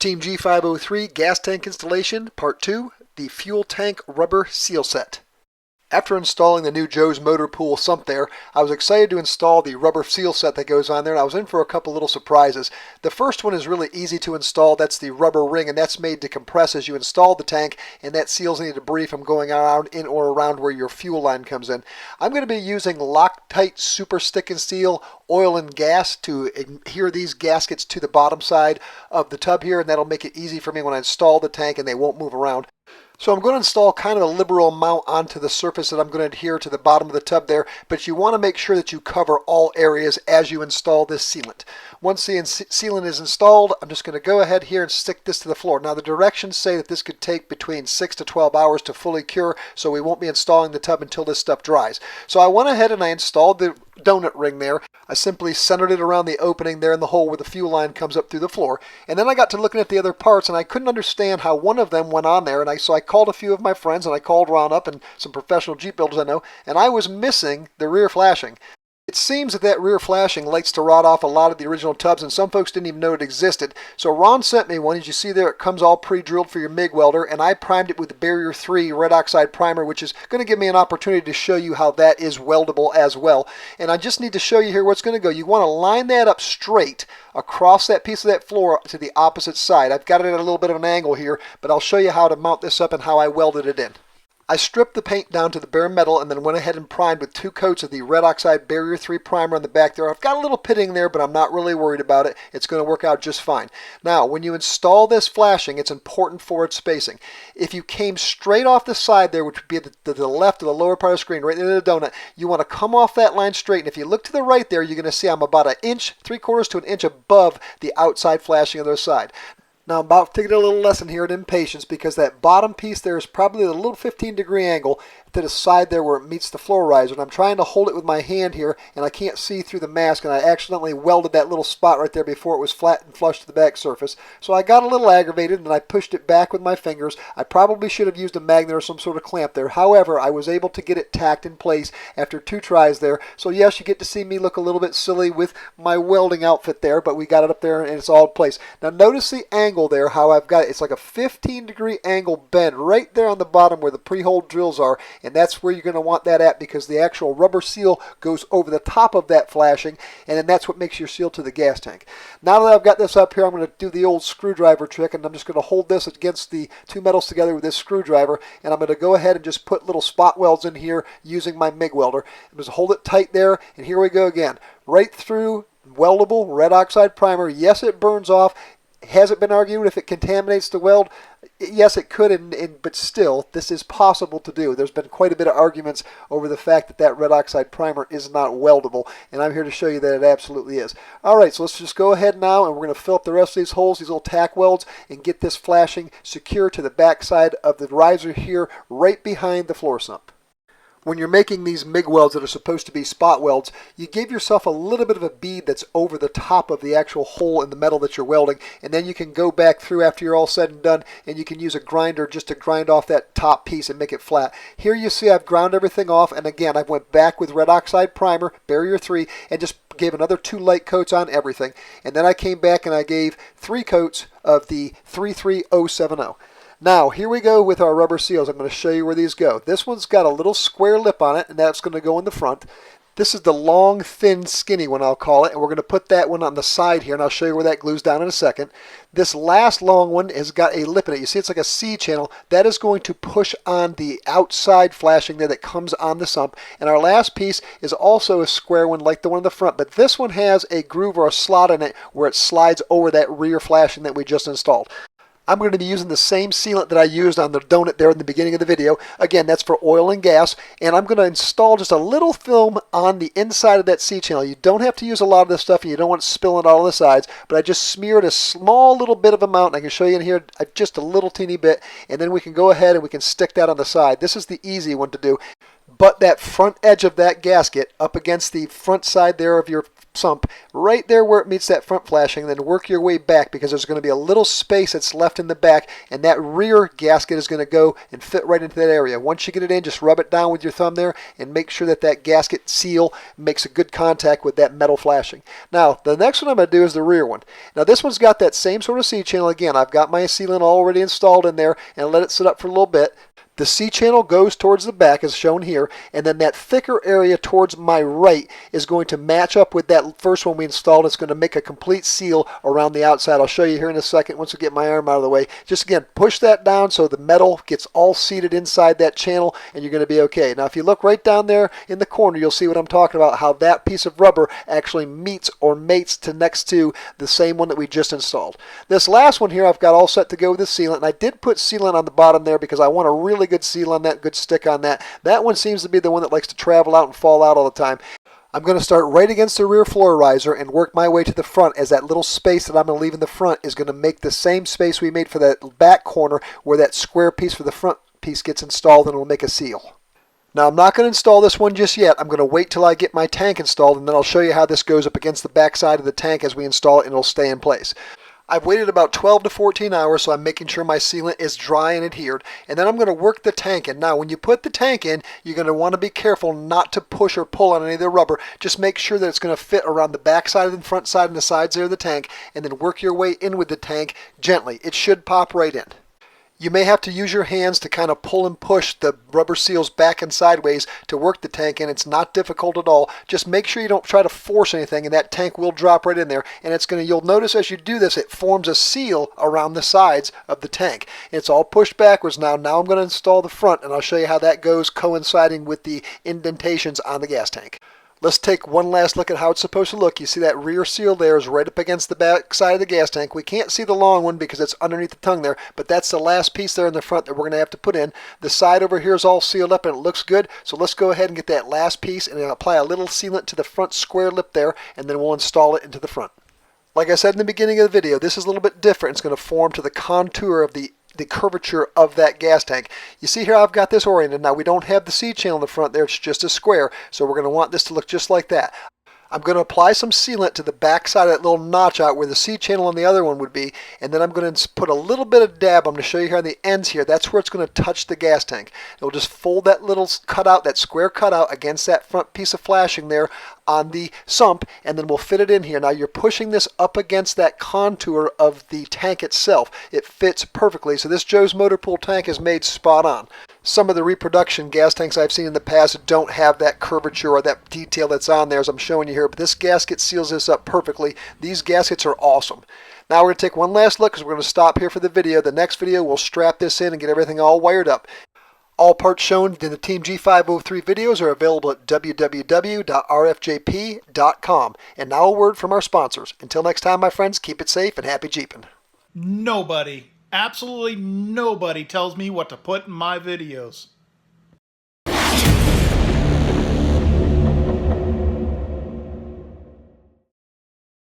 Team G503 gas tank installation, part 2, the fuel tank rubber seal set. After installing the new Joe's Motor Pool sump there, I was excited to install the rubber seal set that goes on there, and I was in for a couple little surprises. The first one is really easy to install. That's the rubber ring, and that's made to compress as you install the tank, and that seals any debris from going around in or around where your fuel line comes in. I'm going to be using Loctite Super Stick and Seal oil and gas to adhere these gaskets to the bottom side of the tub here, and that'll make it easy for me when I install the tank and they won't move around. So I'm going to install kind of a liberal amount onto the surface that I'm going to adhere to the bottom of the tub there, but you want to make sure that you cover all areas as you install this sealant. Once the sealant is installed, I'm just going to go ahead here and stick this to the floor. Now the directions say that this could take between 6 to 12 hours to fully cure, so we won't be installing the tub until this stuff dries. So I went ahead and I installed the donut ring there. I simply centered it around the opening there in the hole where the fuel line comes up through the floor. And then I got to looking at the other parts, and I couldn't understand how one of them went on there, and so I called a few of my friends, and I called Ron up and some professional Jeep builders I know, and I was missing the rear flashing. It seems that that rear flashing likes to rot off a lot of the original tubs, and some folks didn't even know it existed. So Ron sent me one. As you see there, it comes all pre-drilled for your MIG welder, and I primed it with the Barrier 3 red oxide primer, which is going to give me an opportunity to show you how that is weldable as well. And I just need to show you here what's going to go. You want to line that up straight across that piece of that floor to the opposite side. I've got it at a little bit of an angle here, but I'll show you how to mount this up and how I welded it in. I stripped the paint down to the bare metal and then went ahead and primed with 2 coats of the red oxide Barrier 3 primer on the back there. I've got a little pitting there, but I'm not really worried about it. It's going to work out just fine. Now, when you install this flashing, it's important for its spacing. If you came straight off the side there, which would be the left of the lower part of the screen, right into the donut, you want to come off that line straight. And if you look to the right there, you're going to see I'm about 1 inch, 3/4 to 1 inch above the outside flashing on the other side. Now I'm about to get a little lesson here at impatience, because that bottom piece there is probably a little 15-degree angle to the side there where it meets the floor riser, and I'm trying to hold it with my hand here, and I can't see through the mask, and I accidentally welded that little spot right there before it was flat and flush to the back surface. So I got a little aggravated, and I pushed it back with my fingers. I probably should have used a magnet or some sort of clamp there. However, I was able to get it tacked in place after 2 tries there. So yes, you get to see me look a little bit silly with my welding outfit there, but we got it up there and it's all in place. Now notice the angle there, how I've got it. It's like a 15-degree angle bend right there on the bottom where the pre-hole drills are, and that's where you're going to want that at, because the actual rubber seal goes over the top of that flashing, and then that's what makes your seal to the gas tank. Now that I've got this up here, I'm going to do the old screwdriver trick, and I'm just going to hold this against the 2 metals together with this screwdriver, and I'm going to go ahead and just put little spot welds in here using my MIG welder. I'm just hold it tight there, and here we go again. Right through, weldable red oxide primer. Yes, it burns off. Has it been argued if it contaminates the weld? Yes, it could, but still, this is possible to do. There's been quite a bit of arguments over the fact that that red oxide primer is not weldable, and I'm here to show you that it absolutely is. All right, so let's just go ahead now, and we're going to fill up the rest of these holes, these little tack welds, and get this flashing secure to the back side of the riser here, right behind the floor sump. When you're making these MIG welds that are supposed to be spot welds, you give yourself a little bit of a bead that's over the top of the actual hole in the metal that you're welding, and then you can go back through after you're all said and done, and you can use a grinder just to grind off that top piece and make it flat. Here you see I've ground everything off, and again, I went back with red oxide primer, Barrier 3, and just gave another 2 light coats on everything. And then I came back and I gave 3 coats of the 33070. Now, here we go with our rubber seals. I'm going to show you where these go. This one's got a little square lip on it, and that's going to go in the front. This is the long, thin, skinny one, I'll call it, and we're going to put that one on the side here, and I'll show you where that glues down in a second. This last long one has got a lip in it. You see it's like a C channel. That is going to push on the outside flashing there that comes on the sump. And our last piece is also a square one like the one in the front, but this one has a groove or a slot in it where it slides over that rear flashing that we just installed. I'm going to be using the same sealant that I used on the donut there in the beginning of the video. Again, that's for oil and gas. And I'm going to install just a little film on the inside of that C-channel. You don't have to use a lot of this stuff, and you don't want it spilling out on the sides. But I just smeared a small little bit of amount. I can show you in here just a little teeny bit. And then we can go ahead and we can stick that on the side. This is the easy one to do. butt that front edge of that gasket up against the front side there of your sump, right there where it meets that front flashing, then work your way back because there's going to be a little space that's left in the back, and that rear gasket is going to go and fit right into that area. Once you get it in, just rub it down with your thumb there and make sure that that gasket seal makes a good contact with that metal flashing. Now, the next one I'm going to do is the rear one. Now, this one's got that same sort of C-channel. Again, I've got my sealant already installed in there and let it sit up for a little bit. The C-channel goes towards the back as shown here, and then that thicker area towards my right is going to match up with that first one we installed. It's going to make a complete seal around the outside. I'll show you here in a second once we get my arm out of the way. Just again, push that down so the metal gets all seated inside that channel, and you're going to be okay. Now, if you look right down there in the corner, you'll see what I'm talking about, how that piece of rubber actually meets or mates to next to the same one that we just installed. This last one here I've got all set to go with the sealant, and I did put sealant on the bottom there because I want a really good seal on that, good stick on that. That one seems to be the one that likes to travel out and fall out all the time. I'm going to start right against the rear floor riser and work my way to the front, as that little space that I'm going to leave in the front is going to make the same space we made for that back corner where that square piece for the front piece gets installed, and it'll make a seal. Now, I'm not going to install this one just yet. I'm going to wait till I get my tank installed, and then I'll show you how this goes up against the back side of the tank as we install it, and it'll stay in place. I've waited about 12 to 14 hours, so I'm making sure my sealant is dry and adhered. And then I'm going to work the tank in. Now, when you put the tank in, you're going to want to be careful not to push or pull on any of the rubber. Just make sure that it's going to fit around the back side and the front side and the sides there of the tank, and then work your way in with the tank gently. It should pop right in. You may have to use your hands to kind of pull and push the rubber seals back and sideways to work the tank in. It's not difficult at all. Just make sure you don't try to force anything, and that tank will drop right in there. And you'll notice as you do this, it forms a seal around the sides of the tank. It's all pushed backwards now. Now I'm going to install the front, and I'll show you how that goes coinciding with the indentations on the gas tank. Let's take one last look at how it's supposed to look. You see that rear seal there is right up against the back side of the gas tank. We can't see the long one because it's underneath the tongue there, but that's the last piece there in the front that we're going to have to put in. The side over here is all sealed up and it looks good, so let's go ahead and get that last piece and apply a little sealant to the front square lip there, and then we'll install it into the front. Like I said in the beginning of the video, this is a little bit different. It's going to form to the contour of the curvature of that gas tank. You see here I've got this oriented. Now we don't have the C-channel in the front there, it's just a square, so we're going to want this to look just like that. I'm going to apply some sealant to the back side of that little notch out where the C-channel on the other one would be, and then I'm going to put a little bit of dab. I'm going to show you here on the ends here. That's where it's going to touch the gas tank. It'll just fold that little cutout, that square cutout against that front piece of flashing there on the sump, and then we'll fit it in here. Now you're pushing this up against that contour of the tank itself. It fits perfectly, so this Joe's Motor Pool tank is made spot on. Some of the reproduction gas tanks I've seen in the past don't have that curvature or that detail that's on there as I'm showing you here, but this gasket seals this up perfectly. These gaskets are awesome. Now we're going to take one last look because we're going to stop here for the video. The next video we'll strap this in and get everything all wired up. All parts shown in the Team G503 videos are available at www.rfjp.com. And now a word from our sponsors. Until next time, my friends, keep it safe and happy Jeeping. Nobody, absolutely nobody tells me what to put in my videos.